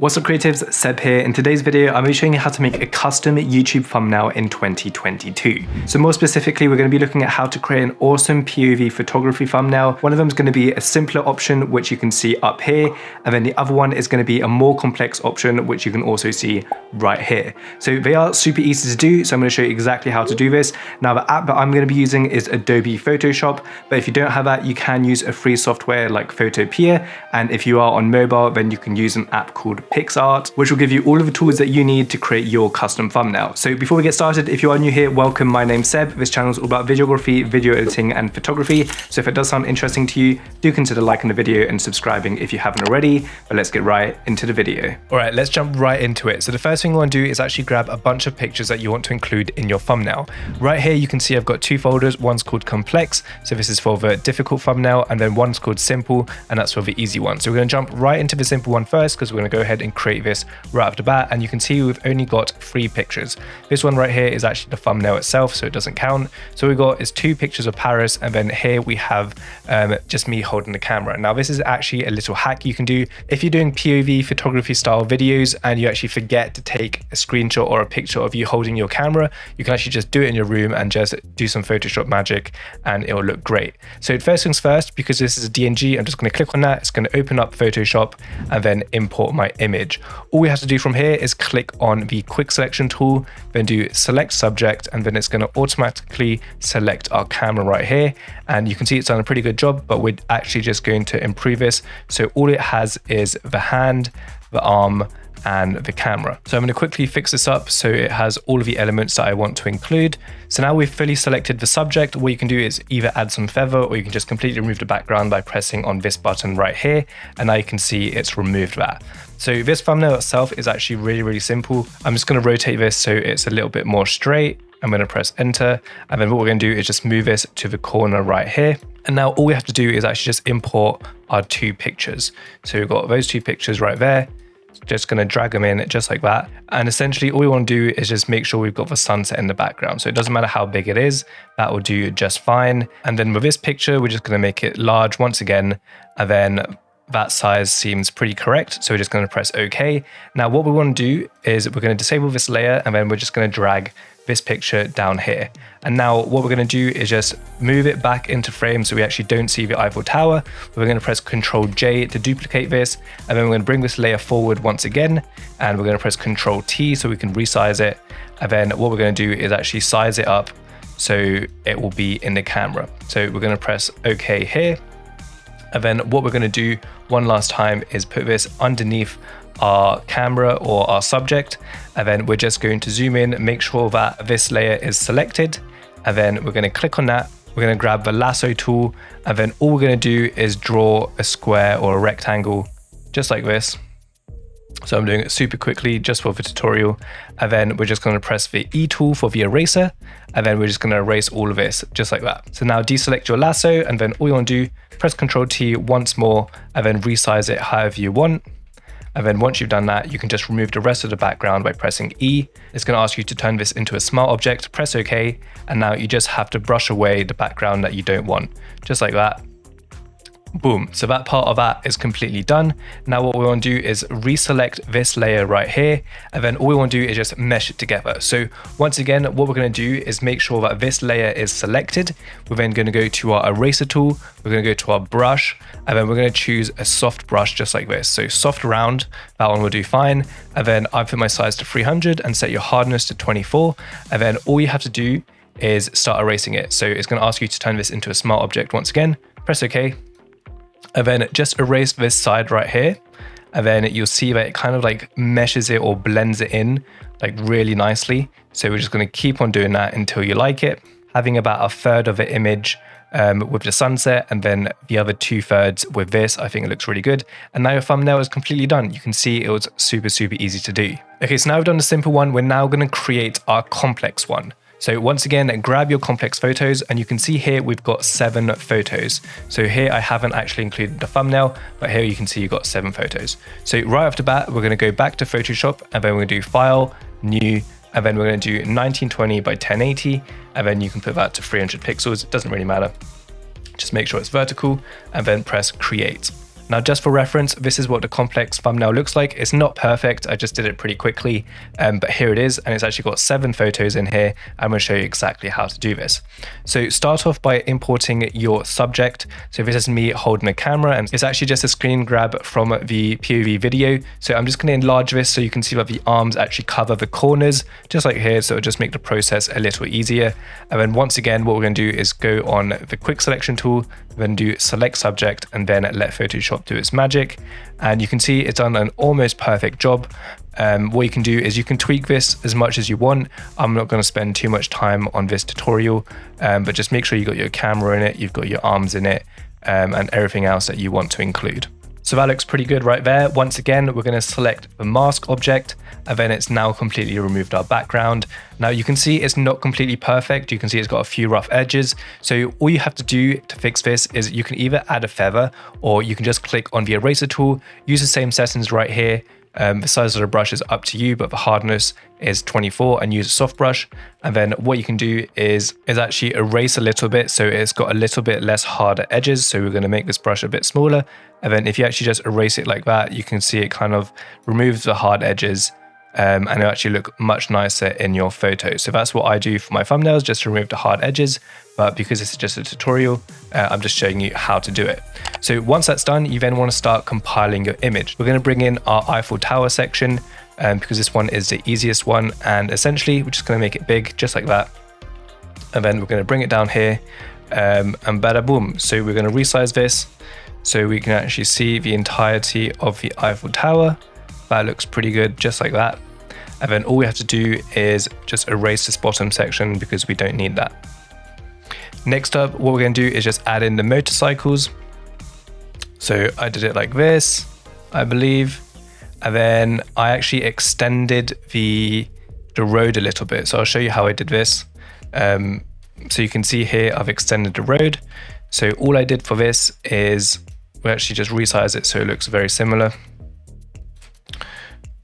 What's up creatives, Seb here. In today's video, I'm going to be showing you how to make a custom YouTube thumbnail in 2022. So more specifically, we're going to be looking at how to create an awesome POV photography thumbnail. One of them is going to be a simpler option, which you can see up here. And then the other one is going to be a more complex option, which you can also see right here. So they are super easy to do. So I'm going to show you exactly how to do this. Now the app that I'm going to be using is Adobe Photoshop. But if you don't have that, you can use a free software like Photopea. And if you are on mobile, then you can use an app called PixArt, which will give you all of the tools that you need to create your custom thumbnail. So before we get started, if you are new here, welcome. My name's Seb. This channel is all about videography, video editing, and photography. So if it does sound interesting to you, do consider liking the video and subscribing if you haven't already. But let's get right into the video. All right, let's jump right into it. So the first thing you want to do is actually grab a bunch of pictures that you want to include in your thumbnail. Right here, you can see I've got two folders. One's called complex, so this is for the difficult thumbnail, and then one's called simple, and that's for the easy one. So we're going to jump right into the simple one first, because we're going to go ahead and create this right off the bat. And you can see we've only got 3 pictures. This one right here is actually the thumbnail itself, so it doesn't count. So we got is 2 pictures of Paris, and then here we have just me holding the camera. Now this is actually a little hack you can do if you're doing POV photography style videos and you actually forget to take a screenshot or a picture of you holding your camera. You can actually just do it in your room and just do some Photoshop magic and it will look great. So first things first, because this is a DNG, I'm just going to click on that. It's going to open up Photoshop and then import my image. All we have to do from here is click on the quick selection tool, then do select subject, and then it's going to automatically select our camera right here. And you can see it's done a pretty good job, but we're actually just going to improve this. So all it has is the hand, the arm, and the camera. So I'm going to quickly fix this up so it has all of the elements that I want to include. So now we've fully selected the subject. What you can do is either add some feather, or you can just completely remove the background by pressing on this button right here. And now you can see it's removed that. So this thumbnail itself is actually really simple. I'm just going to rotate this so it's a little bit more straight. I'm going to press enter, and then what we're going to do is just move this to the corner right here. And now all we have to do is actually just import our 2 pictures. So we've got those 2 pictures right there. Just going to drag them in just like that. And essentially all we want to do is just make sure we've got the sunset in the background. So it doesn't matter how big it is, that will do just fine. And then with this picture, we're just going to make it large once again. And then that size seems pretty correct. So we're just going to press OK. Now what we want to do is we're going to disable this layer, and then we're just going to drag this picture down here. And now what we're going to do is just move it back into frame so we actually don't see the Eiffel Tower. We're going to press Ctrl J to duplicate this, and then we're going to bring this layer forward once again, and we're going to press Ctrl T so we can resize it. And then what we're going to do is actually size it up so it will be in the camera. So we're going to press OK here. And then what we're going to do one last time is put this underneath our camera or our subject, and then we're just going to zoom in, make sure that this layer is selected, and then we're going to click on that. We're going to grab the lasso tool, and then all we're going to do is draw a square or a rectangle just like this. So I'm doing it super quickly just for the tutorial, and then we're just going to press the E tool for the eraser, and then we're just going to erase all of this just like that. So now deselect your lasso, and then all you want to do, press Ctrl T once more, and then resize it however you want. And then once you've done that, you can just remove the rest of the background by pressing E. It's going to ask you to turn this into a smart object, press OK, and now you just have to brush away the background that you don't want, just like that. Boom. So that part of that is completely done. Now what we want to do is reselect this layer right here, and then all we want to do is just mesh it together. So once again, what we're going to do is make sure that this layer is selected. We're then going to go to our eraser tool, we're going to go to our brush, and then we're going to choose a soft brush just like this. So soft round, that one will do fine. And then I put my size to 300 and set your hardness to 24. And then all you have to do is start erasing it. So it's going to ask you to turn this into a smart object once again, press OK. And then just erase this side right here. And then you'll see that it kind of like meshes it or blends it in like really nicely. So we're just going to keep on doing that until you like it. Having about 1/3 of the image with the sunset, and then the other 2/3 with this, I think it looks really good. And now your thumbnail is completely done. You can see it was super easy to do. Okay, so now we've done the simple one. We're now going to create our complex one. So once again, grab your complex photos, and you can see here we've got 7 photos. So here I haven't actually included the thumbnail, but here you can see you've got 7 photos. So right off the bat, we're going to go back to Photoshop, and then we're going to do File, New, and then we're going to do 1920 by 1080, and then you can put that to 300 pixels. It doesn't really matter. Just make sure it's vertical, and then press Create. Now, just for reference, this is what the complex thumbnail looks like. It's not perfect. I just did it pretty quickly, but here it is. And it's actually got 7 photos in here. I'm going to show you exactly how to do this. So start off by importing your subject. So this is me holding a camera, and it's actually just a screen grab from the POV video. So I'm just going to enlarge this so you can see that the arms actually cover the corners, just like here. So it'll just make the process a little easier. And then once again, what we're going to do is go on the quick selection tool, then do select subject, and then let Photoshop do its magic. And you can see it's done an almost perfect job. What you can do is you can tweak this as much as you want. I'm not going to spend too much time on this tutorial, but just make sure you got your camera in it, you've got your arms in it, and everything else that you want to include. So that looks pretty good right there. Once again, we're going to select the mask object, and then it's now completely removed our background. Now you can see it's not completely perfect. You can see it's got a few rough edges. So all you have to do to fix this is you can either add a feather, or you can just click on the eraser tool, use the same settings right here. The size of the brush is up to you, but the hardness is 24, and use a soft brush. And then what you can do is actually erase a little bit, so it's got a little bit less harder edges. So we're going to make this brush a bit smaller. And then if you actually just erase it like that, you can see it kind of removes the hard edges, and it'll actually look much nicer in your photo. So that's what I do for my thumbnails, just to remove the hard edges. But because this is just a tutorial, I'm just showing you how to do it. So once that's done, you then want to start compiling your image. We're going to bring in our Eiffel Tower section, because this one is the easiest one. And essentially, we're just going to make it big, just like that. And then we're going to bring it down here, and bada boom. So we're going to resize this so we can actually see the entirety of the Eiffel Tower. That looks pretty good, just like that. And then all we have to do is just erase this bottom section because we don't need that. Next up, what we're going to do is just add in the motorcycles. So I did it like this, I believe. And then I actually extended the road a little bit. So I'll show you how I did this. So you can see here, I've extended the road. So all I did for this is we actually just resize it so it looks very similar.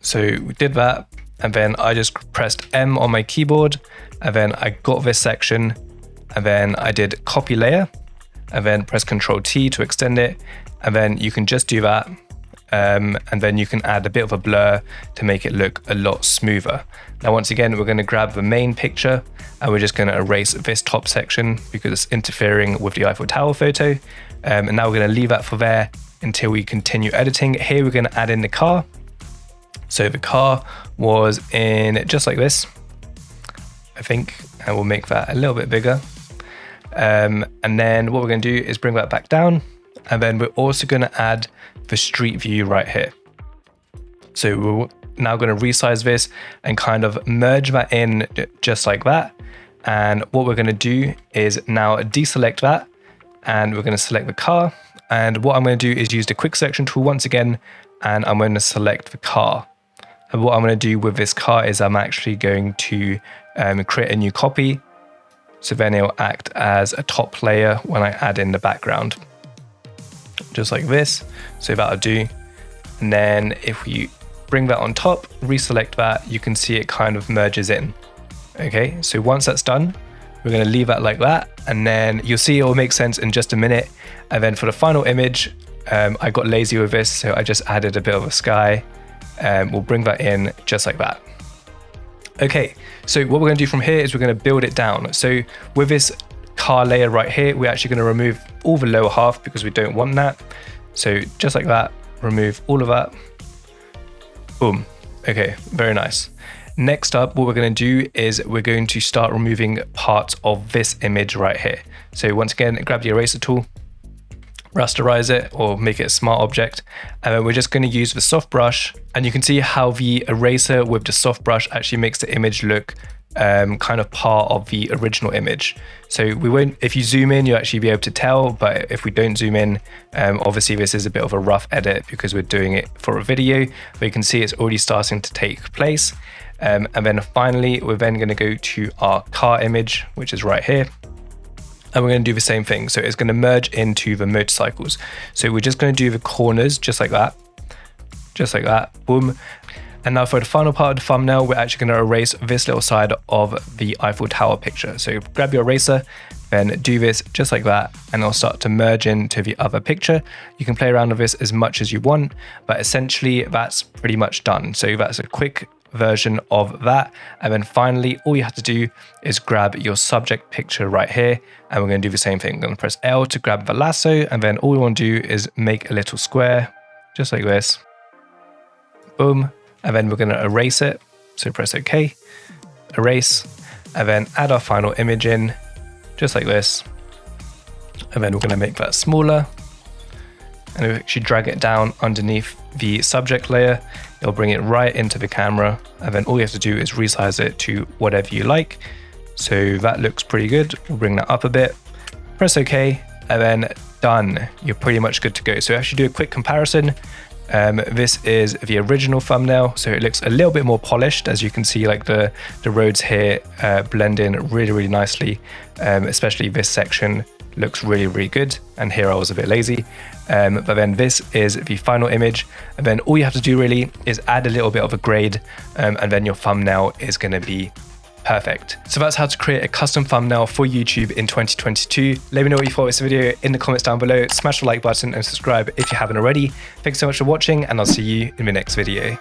So we did that, and then I just pressed M on my keyboard, and then I got this section, and then I did copy layer, and then press Ctrl T to extend it, and then you can just do that, and then you can add a bit of a blur to make it look a lot smoother. Now once again, we're going to grab the main picture, and we're just going to erase this top section because it's interfering with the Eiffel Tower photo, and now we're going to leave that for there until we continue editing. Here we're going to add in the car. So the car was in just like this, I think, and we'll make that a little bit bigger. And then what we're going to do is bring that back down, and then we're also going to add the street view right here. So we're now going to resize this and kind of merge that in just like that. And what we're going to do is now deselect that, and we're going to select the car. And what I'm going to do is use the quick selection tool once again, and I'm going to select the car. And what I'm going to do with this car is I'm actually going to create a new copy. So then it'll act as a top layer when I add in the background. Just like this. So that'll do. And then if we bring that on top, reselect that, you can see it kind of merges in. Okay, so once that's done, we're going to leave that like that. And then you'll see it will make sense in just a minute. And then for the final image, I got lazy with this, so I just added a bit of a sky. We'll bring that in just like that. Okay, so what we're going to do from here is we're going to build it down. So with this car layer right here, we're actually going to remove all the lower half because we don't want that. So just like that, remove all of that. Boom. Okay, very nice. Next up, what we're going to do is we're going to start removing parts of this image right here. So once again, grab the eraser tool, rasterize it or make it a smart object, and then we're just going to use the soft brush, and you can see how the eraser with the soft brush actually makes the image look kind of part of the original image. So we won't, if you zoom in, you'll actually be able to tell, but if we don't zoom in, obviously this is a bit of a rough edit because we're doing it for a video, but you can see it's already starting to take place. And then finally, we're then going to go to our car image, which is right here. And we're going to do the same thing. So it's going to merge into the motorcycles. So we're just going to do the corners just like that. Just like that. Boom. And now for the final part of the thumbnail, we're actually going to erase this little side of the Eiffel Tower picture. So grab your eraser, then do this just like that, and it'll start to merge into the other picture. You can play around with this as much as you want, but essentially that's pretty much done. So that's a quick version of that. And then finally, all you have to do is grab your subject picture right here, and we're going to do the same thing. I'm going to press L to grab the lasso, and then all we want to do is make a little square, just like this. Boom. And then we're going to erase it. So press OK, erase, and then add our final image in, just like this. And then we're going to make that smaller. And we actually drag it down underneath the subject layer. It'll bring it right into the camera. And then all you have to do is resize it to whatever you like. So that looks pretty good. We'll bring that up a bit, press OK, and then done. You're pretty much good to go. So actually do a quick comparison. This is the original thumbnail, so it looks a little bit more polished. As you can see, like the roads here blend in really nicely, especially this section looks really good, and here I was a bit lazy. But then this is the final image, and then all you have to do really is add a little bit of a grade, and then your thumbnail is going to be perfect. So that's how to create a custom thumbnail for YouTube in 2022. Let me know what you thought of this video in the comments down below. Smash the like button and subscribe if you haven't already. Thanks so much for watching, and I'll see you in the next video.